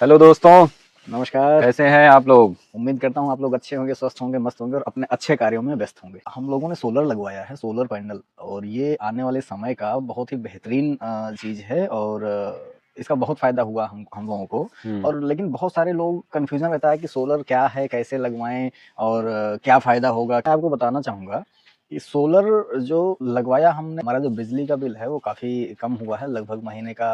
Hello दोस्तों, नमस्कार। कैसे हैं आप लोग। उम्मीद करता हूँ आप लोग अच्छे होंगे, स्वस्थ होंगे, मस्त होंगे और अपने अच्छे कार्यों में व्यस्त होंगे। हम लोगों ने सोलर लगवाया है, सोलर पैनल, और ये आने वाले समय का बहुत ही बेहतरीन चीज़ है और इसका बहुत फ़ायदा हुआ हम लोगों को। और लेकिन बहुत सारे लोग कन्फ्यूज़न रहता है कि सोलर क्या है, कैसे लगवाएँ और क्या फ़ायदा होगा? मैं आपको बताना चाहूँगा कि सोलर जो लगवाया हमने, हमारा जो बिजली का बिल है वो काफ़ी कम हुआ है। लगभग महीने का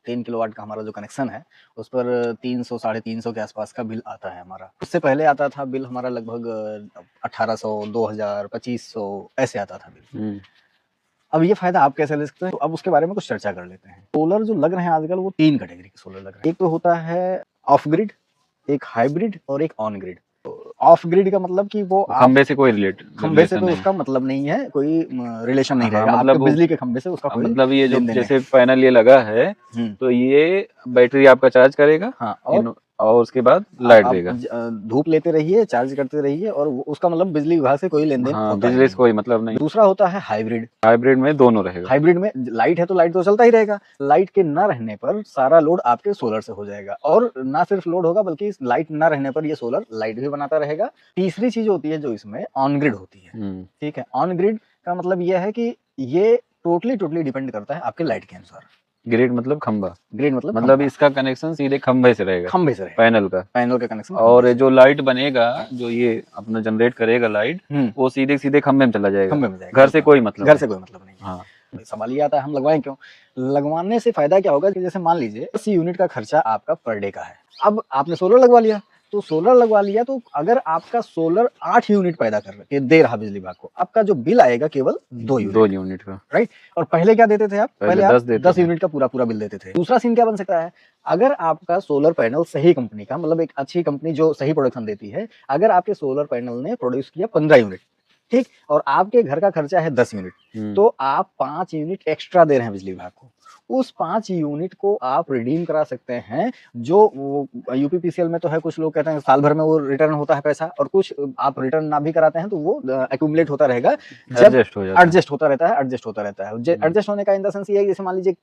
3 किलोवाट का हमारा जो कनेक्शन है, उस पर 300 साढ़े 300 के आसपास का बिल आता है हमारा। उससे पहले आता था बिल हमारा लगभग 1800, 2000, 2500 ऐसे आता था बिल। अब ये फ़ायदा आप कैसे ले सकते हैं? तो अब उसके बारे में कुछ चर्चा कर लेते हैं। सोलर जो लग रहे हैं आजकल, वो 3 कैटेगरी के सोलर लग रहे हैं। एक तो होता है ऑफ ग्रिड, एक हाइब्रिड और एक ऑन ग्रिड। ऑफ ग्रिड का मतलब कि वो आप खंबे से कोई खंबे से रिलेशन कोई नहीं। उसका मतलब नहीं है, कोई रिलेशन नहीं हाँ रहेगा, आपके मतलब बिजली के खंबे से उसका कोई मतलब ये जो लेन-देन नहीं। जैसे पैनल ये लगा है हुँ। तो ये बैटरी आपका चार्ज करेगा हाँ, और और उसके बाद लाइट आप देगा। धूप लेते रहिए, चार्ज करते रहिए और वो उसका मतलब बिजली विभाग से कोई लेन-देन हाँ, होता ही बिजली से नहीं कोई है। मतलब नहीं। दूसरा होता है हाइब्रिड। हाइब्रिड में दोनों रहेगा। हाइब्रिड में लाइट है तो लाइट तो चलता ही रहेगा। लाइट के ना रहने पर सारा लोड आपके सोलर से हो जाएगा और ना सिर्फ लोड होगा बल्कि लाइट ना रहने पर ये सोलर लाइट भी बनाता रहेगा। तीसरी चीज़ होती है जो इसमें ऑन ग्रिड होती है, ठीक है? ऑन ग्रिड का मतलब ये है कि ये टोटली डिपेंड करता है आपके लाइट के अनुसार। ग्रिड मतलब खंबा। ग्रिड मतलब मतलब खंभा, इसका कनेक्शन सीधे खंबे से रहेगा, खंभे से रहेगा। पैनल का। पैनल का कनेक्शन और खंभे ये से। जो लाइट बनेगा, जो ये अपना जनरेट करेगा लाइट, हुँ, वो सीधे सीधे खंबे में चला जाएगा। खंभे में जाएगा, घर से बिल्कुल। कोई मतलब घर नहीं। से कोई मतलब नहीं है। हाँ। सवाल ये आता है हम लगवाएँ क्यों? लगवाने से फ़ायदा क्या होगा कि जैसे मान लीजिए 80 यूनिट का खर्चा आपका पर डे का है। अब आपने सोलर लगवा लिया, तो सोलर लगवा लिया तो अगर आपका सोलर 8 यूनिट पैदा कर के दे रहा बिजली विभाग को, आपका जो बिल आएगा केवल 2 2 यूनिट का, यूनिट का। राइट? और पहले क्या देते थे आप? पहले पहले आप 10 देते 10 थे। यूनिट का पूरा बिल देते थे। दूसरा सीन क्या बन सकता है? अगर आपका सोलर पैनल सही कंपनी का, मतलब एक अच्छी कंपनी जो सही प्रोडक्शन देती है, अगर आपके सोलर पैनल ने प्रोड्यूस किया 15 यूनिट, ठीक? और आपके घर का खर्चा है 10 यूनिट, तो आप 5 यूनिट एक्स्ट्रा दे रहे हैं बिजली विभाग को। उस 5 यूनिट को आप रिडीम करा सकते हैं, जो वो यूपीपीसीएल में तो है, कुछ लोग कहते हैं साल भर में वो रिटर्न होता है पैसा, और कुछ आप रिटर्न ना भी कराते हैं तो वो एक्यूमुलेट होता रहेगा, जब एडजस्ट हो जाता है। एडजस्ट होता रहता है, एडजस्ट होता रहता है। एडजस्ट होने का इन द सेंस ये है कि जैसे मान लीजिए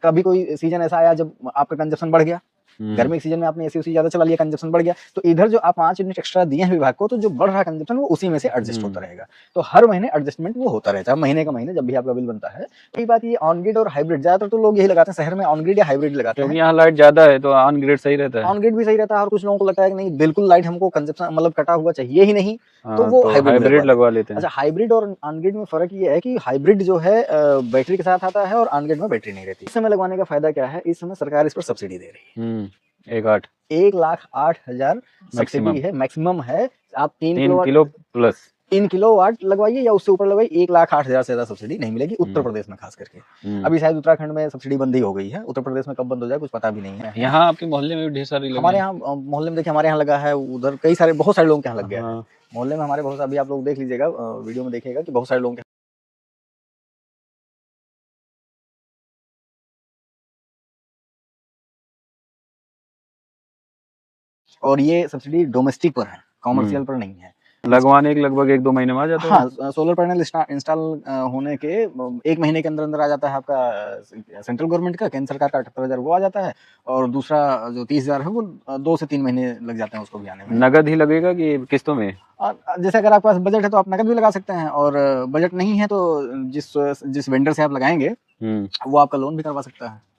कभी कोई सीजन ऐसा आया जब आपका कंजप्शन बढ़ गया, गर्मी के सीजन में आपने एसी-वेसी ज़्यादा चला लिया, कंजप्शन बढ़ गया, तो इधर जो आप 5 यूनिट एक्स्ट्रा दिए हैं विभाग को, तो जो बढ़ रहा है कंजप्शन वो उसी में से एडजस्ट होता रहेगा। तो हर महीने एडजस्टमेंट वो होता रहता है, महीने का महीने जब भी आपका बिल बनता है। कई बात ये ऑन ग्रिड और हाइब्रिड, ज़्यादातर तो लोग यही लगाते हैं, शहर में ऑन ग्रिड या हाइब्रिड लगाते हैं। क्योंकि यहाँ लाइट ज्यादा है तो ऑन ग्रिड सही रहता है। ऑन ग्रिड भी सही रहता है और कुछ लोगों को लगता है कि नहीं, बिल्कुल लाइट हमको कंजप्शन मतलब कटा हुआ चाहिए ही नहीं, तो हाँ, वो तो हाइब्रिड में लगवा हाइब्रिड लेते लगवा हैं। लेते हैं। अच्छा, हाइब्रिड और ऑन ग्रिड में फ़र्क ये है कि हाइब्रिड जो है बैटरी के साथ आता है और ऑन ग्रिड में बैटरी नहीं रहती। इस समय लगवाने का फ़ायदा क्या है? इस समय सरकार इस पर सब्सिडी दे रही है। 1.8 1,08,000 मैक्सिमम। सब्सिडी है, मैक्सिमम है। आप 3 3 किलोवाट किलो प्लस। 3 किलोवाट लगवाइए या उससे ऊपर लगवाइए, 1,08,000 से ज़्यादा सब्सिडी नहीं मिलेगी उत्तर हम्म प्रदेश में खास करके। हम्म अभी शायद उत्तराखंड में सब्सिडी बंद ही हो गई है, उत्तर प्रदेश में कब बंद हो जाए कुछ पता भी नहीं है। यहाँ आपके मोहल्ले में भी ढेर सारी लगी हमारे हैं। यहाँ मोहल्ले में देखिए, हमारे यहाँ लगा है, उधर कई सारे बहुत सारे लोगों के यहाँ लग गया है। हाँ। मोहल्ले में हमारे बहुत, अभी आप लोग देख लीजिएगा वीडियो में देखिएगा कि बहुत सारे लोगों के। और ये सब्सिडी डोमेस्टिक पर है, कॉमर्शियल पर नहीं है। लगवाने के लगभग 1-2 महीने में आ जाता होगा। हाँ, सोलर पैनल इंस्टॉल होने के 1 महीने के अंदर आ जाता है आपका सेंट्रल गवर्नमेंट का, केंद्र सरकार का 78,000 वो आ जाता है, और दूसरा जो 30,000 है वो 2 से 3 महीने लग जाते हैं उसको भी आने में। नगद ही लगेगा कि किस्तों में। और जैसे अगर आपके पास बजट है तो आप नकद भी लगा सकते हैं, और बजट नहीं है तो जिस जिस वेंडर से आप लगाएँगे, वो आपका लोन भी करवा सकता है।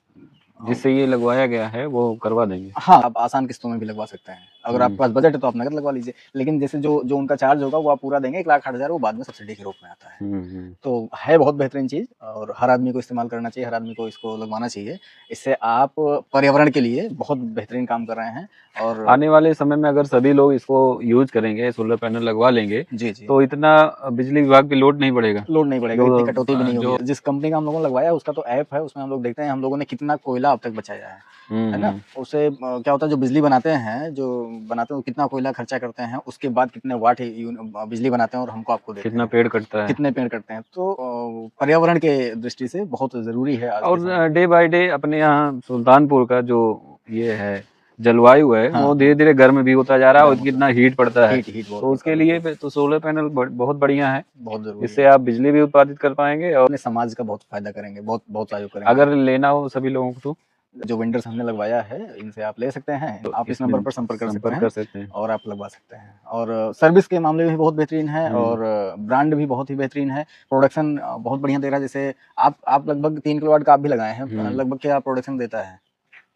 जिससे ये लगवाया गया है वो करवा देंगे। हाँ, आप आसान किस्तों में भी लगवा सकते हैं। अगर आपके हम्म पास बजट है तो आप नकद लगवा लीजिए। लेकिन जैसे जो जो उनका चार्ज होगा वो आप पूरा देंगे, 1,08,000 वो बाद में सब्सिडी के रूप में आता है। हम्म। तो है बहुत बेहतरीन चीज़ और हर आदमी को इस्तेमाल करना चाहिए, हर आदमी को इसको लगवाना चाहिए। इससे आप पर्यावरण के लिए बहुत बेहतरीन काम कर रहे हैं। और आने वाले समय में अगर सभी लोग इसको यूज करेंगे, सोलर पैनल लगवा लेंगे, जी, जी। तो इतना बिजली विभाग पे लोड नहीं पड़ेगा। लोड नहीं पड़ेगा, इतनी जो कटौती भी नहीं जो होगी। जिस कंपनी का हम लोगों ने लगवाया उसका तो ऐप है, उसमें हम लोग देखते हैं हम लोगों ने कितना कोयला अब तक बचाया है ना? उससे क्या होता है, जो बिजली बनाते हैं, वो कितना कोयला खर्चा करते हैं, उसके बाद कितने वाट बिजली बनाते हैं और हमको आपको देते कितना हैं। पेड़ कटता है। कितने पेड़ कटते हैं। तो पर्यावरण के दृष्टि से बहुत ज़रूरी है आज के समय और में। डे बाय डे अपने यहाँ सुल्तानपुर का जो ये है जलवायु है, हाँ, वो हाँ। धीरे धीरे गर्म भी होता जा रहा है और गर्म होता कितना हीट पड़ता है। हीट बहुत तो पड़ता उसके है, लिए बिल्कुल। तो सोलर पैनल बहुत बढ़िया है। बहुत ज़रूरी इससे है। आप बिजली भी उत्पादित कर पाएंगे और अपने समाज का बहुत फ़ायदा करेंगे, बहुत बहुत सहयोग करेंगे। अगर लेना हो सभी लोगों को तो जो वेंडर्स हमने लगवाया है इनसे आप ले सकते हैं, तो आप इस नंबर पर संपर्क कर सकते हैं और आप लगवा सकते हैं। और सर्विस के मामले में भी बहुत बेहतरीन है और ब्रांड भी बहुत ही बेहतरीन है, प्रोडक्शन बहुत बढ़िया दे रहा है। जैसे आप लगभग 3 किलोवाट का आप भी लगाए हैं, लगभग क्या प्रोडक्शन देता है?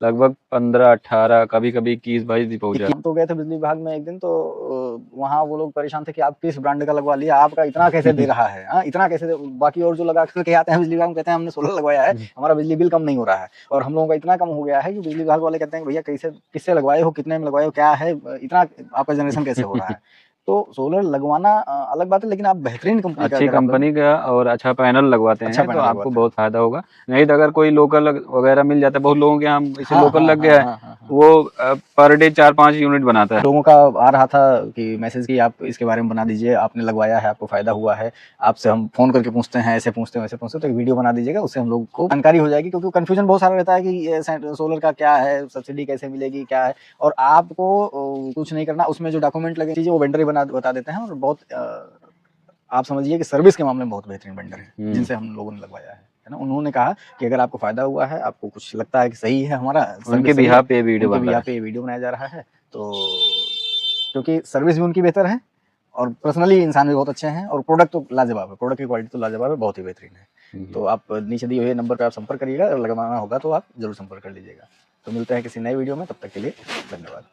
लगभग 15-18, कभी-कभी 21-22 भी पहुँच जाता है। हम तो गए थे बिजली विभाग में एक दिन, तो वहाँ वो लोग परेशान थे कि आप किस ब्रांड का लगवा लिया, आपका इतना कैसे दे रहा है, हाँ, इतना कैसे बाकी और जो लगा के आते हैं बिजली विभाग में कहते हैं हमने सोलर लगवाया है, हमारा बिजली बिल कम नहीं हो रहा है। और हम लोगों का इतना कम हो गया है कि बिजली विभाग वाले कहते हैं भैया कैसे किससे लगवाए हो, कितने में लगवाए हो, क्या है, इतना आपका जनरेशन कैसे हो रहा है। तो सोलर लगवाना अलग बात है, लेकिन आप बेहतरीन कंपनी का अच्छी कंपनी का और अच्छा पैनल लगवाते अच्छा हैं तो पैनल आपको लगवाते बहुत फायदा होगा। नहीं तो अगर कोई लोकल वगैरह मिल जाता है, बहुत लोगों के यहाँ इसे हाँ, लोकल हाँ, लग गया है, हाँ, हाँ, हाँ। वो पर डे 4-5 यूनिट बनाता है। लोगों का आ रहा था कि मैसेज कि आप इसके बारे में बना दीजिए, आपने लगवाया है, आपको फायदा हुआ है, आपसे हम फोन करके पूछते हैं, ऐसे पूछते हैं, वैसे पूछते हैं, तो एक वीडियो बना दीजिएगा, उससे हम लोग को जानकारी हो जाएगी। क्योंकि कंफ्यूजन बहुत सारा रहता है कि ये सोलर का क्या है, सब्सिडी कैसे मिलेगी, क्या है। और आपको कुछ नहीं करना, उसमें जो डॉक्यूमेंट लगे चीजें वो वेंडर ही बता देते हैं। और बहुत आप समझिए कि सर्विस के मामले में बहुत बेहतरीन वेंडर है जिनसे हम लोगों ने लगवाया है ना। उन्होंने कहा कि अगर आपको फायदा हुआ है, आपको कुछ लगता है कि सही है हमारा, उनके बिहाफ पे वीडियो बन रहा है। पे वीडियो बनाया जा रहा है, तो क्योंकि सर्विस भी उनकी बेहतर है और पर्सनली इंसान भी बहुत अच्छे हैं और प्रोडक्ट तो लाजवाब है, प्रोडक्ट की क्वालिटी तो लाजवाब है, बहुत ही बेहतरीन है। तो आप नीचे दिए हुए नंबर पर आप संपर्क करिएगा, अगर लगवाना होगा तो आप जरूर संपर्क कर लीजिएगा। तो मिलते हैं किसी नए वीडियो में, तब तक के लिए धन्यवाद।